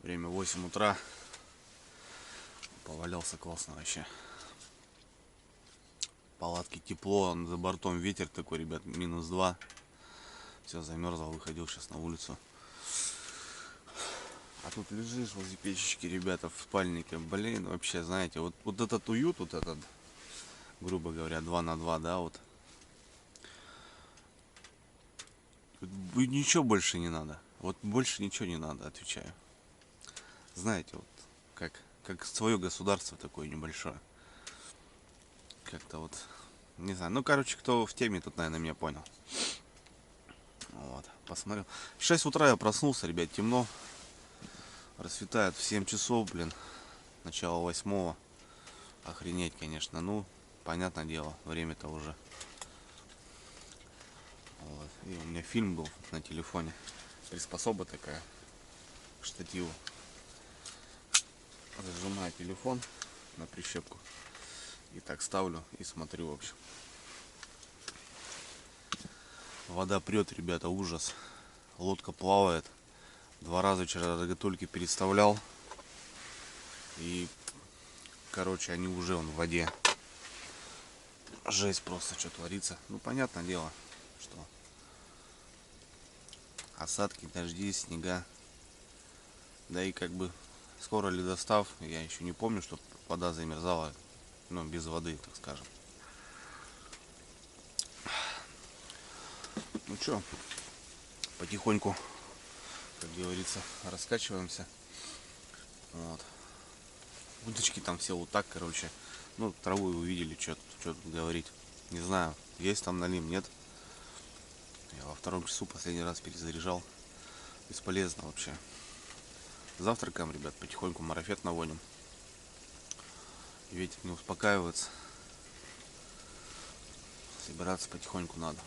[SPEAKER 2] Время 8 утра. Повалялся классно вообще. Палатки тепло, за бортом ветер такой, ребят, -2. Все, замерзло, выходил сейчас на улицу. А тут лежишь возле печечки, ребята, в спальнике. Блин, вообще, знаете, вот этот уют, вот этот, грубо говоря, 2 на 2, да, вот. Ничего больше не надо. Вот больше ничего не надо, отвечаю. Знаете, вот как свое государство такое небольшое. Как-то вот, не знаю. Ну, короче, кто в теме, тут, наверное, меня понял. Вот, посмотрел. В 6 утра я проснулся, ребят, темно. Рассветает в 7 часов, блин. Начало 8. Охренеть, конечно. Ну, понятное дело, время-то уже. Вот. И у меня фильм был на телефоне. Приспособа такая к штативу. Зажимаю телефон на прищепку. И так ставлю и смотрю, в общем. Вода прет, ребята, ужас. Лодка плавает. 2 раза вчера рогатульки переставлял. И, короче, они уже в воде. Жесть просто, что творится. Ну, понятное дело, что осадки, дожди, снега. Да и как бы скоро ледостав. Я еще не помню, что вода замерзала. Ну, без воды, так скажем. Ну что, потихоньку, как говорится, раскачиваемся. Вот. Удочки там все вот так, короче. Ну, траву увидели, что тут говорить. Не знаю, есть там налим, нет. Я во 2 часу последний раз перезаряжал. Бесполезно вообще. Завтракаем, ребят, потихоньку марафет наводим. Ветер не успокаивается. Собираться потихоньку надо.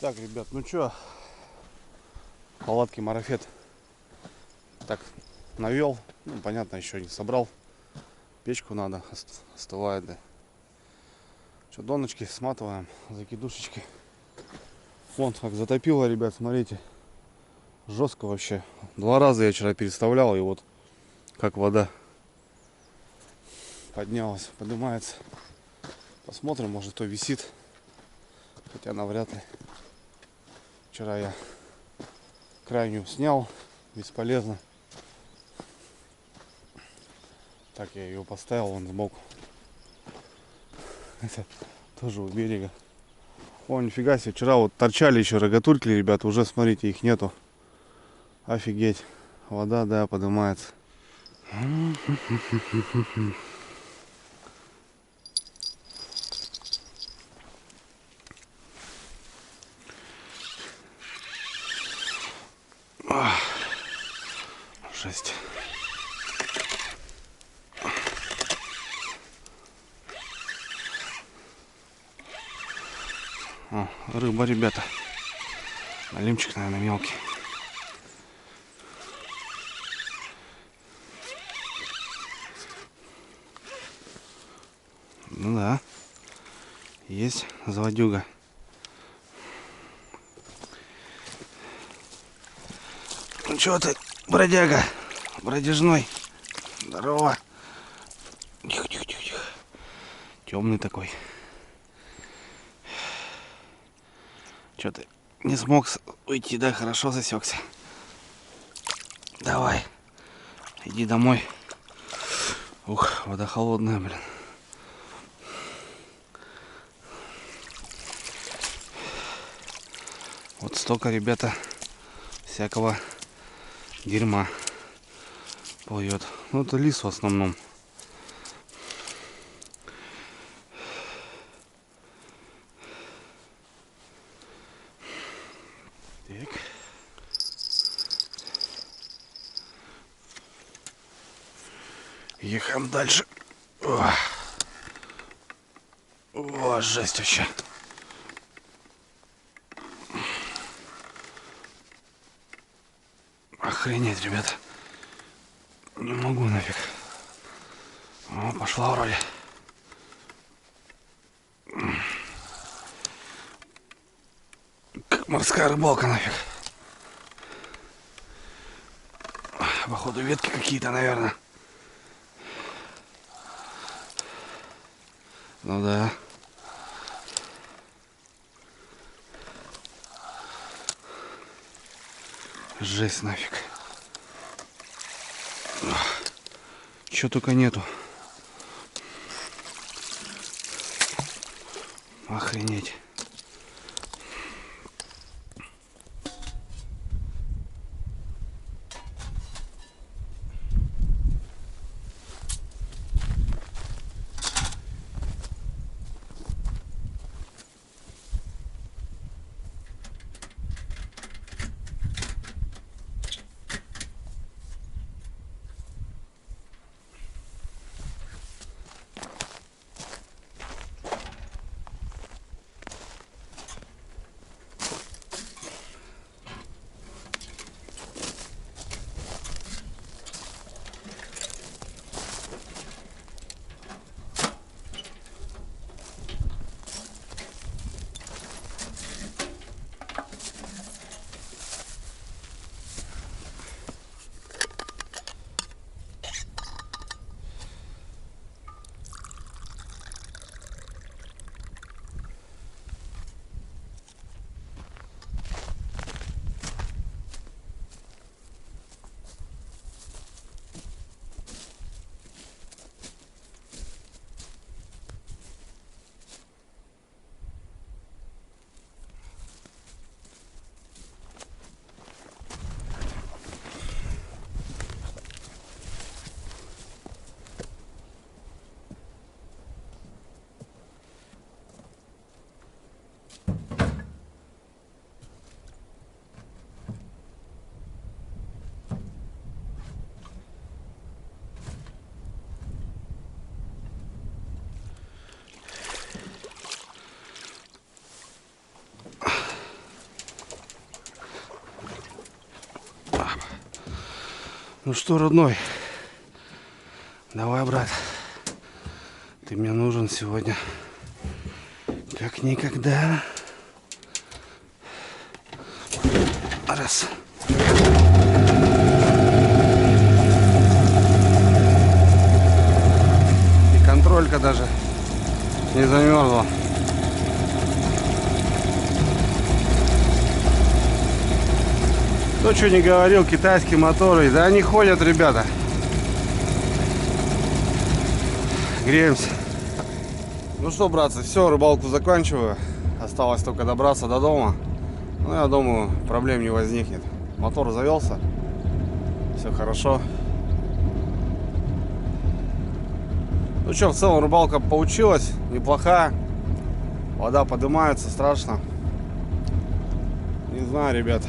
[SPEAKER 2] Так, ребят, ну чё, палатки марафет так навел. Ну, понятно, еще не собрал. Печку надо, остывает, да. Что, доночки сматываем, закидушечки. Вон, как затопило, ребят, смотрите. Жестко вообще. 2 раза я вчера переставлял, и вот как вода поднялась, поднимается. Посмотрим, может, кто висит. Хотя навряд ли. Вчера я крайнюю снял, бесполезно. Так, я ее поставил вон сбоку. Это тоже у берега. О, нифига себе, вчера вот торчали еще рогатульки, ребята, уже, смотрите, их нету. Офигеть. Вода, да, поднимается. Жесть. О, рыба, ребята. Налимчик, наверное, мелкий. Ну да. Есть заводюга. Ну чё ты, бродяга? Бродяжной. Здорово. Тихо, тихо, тихо, тихо. Темный такой. Чё ты не смог уйти, да? Хорошо засекся. Давай. Иди домой. Ух, вода холодная, блин. Вот столько, ребята, всякого дерьма плывет. Ну, это лис в основном. Так. Ехаем дальше. О, жесть вообще.
[SPEAKER 1] Охренеть, ребята. Не могу нафиг. О, пошла вроде. Как морская рыбалка нафиг. Походу ветки какие-то, наверное. Ну да. Жесть нафиг. Чё только нету. Охренеть. Ну что, родной, давай, брат, ты мне нужен сегодня как никогда. Раз. И контролька даже не замерзла. Кто что не говорил, китайские моторы, да они ходят, ребята. Греемся. Ну что, братцы, все, рыбалку заканчиваю. Осталось только добраться до дома. Ну, я думаю, проблем не возникнет. Мотор завелся. Все хорошо. Ну что, в целом рыбалка получилась неплохая. Вода поднимается, страшно. Не знаю, ребят.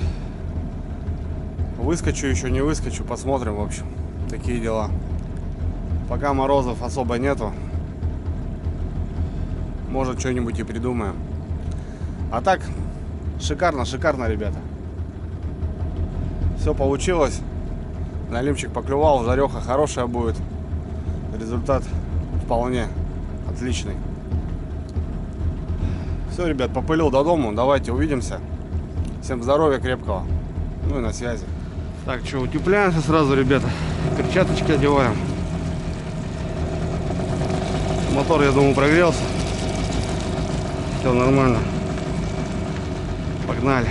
[SPEAKER 1] Выскочу, еще не выскочу, посмотрим, в общем. Такие дела. Пока морозов особо нету. Может, что-нибудь и придумаем. А так, шикарно, шикарно, ребята. Все получилось. Налимчик поклевал, жареха хорошая будет. Результат вполне отличный. Все, ребят, попылил до дому. Давайте увидимся. Всем здоровья крепкого. Ну и на связи. Так, что, утепляемся сразу, ребята. Перчаточки одеваем. Мотор, я думаю, прогрелся. Все нормально. Погнали.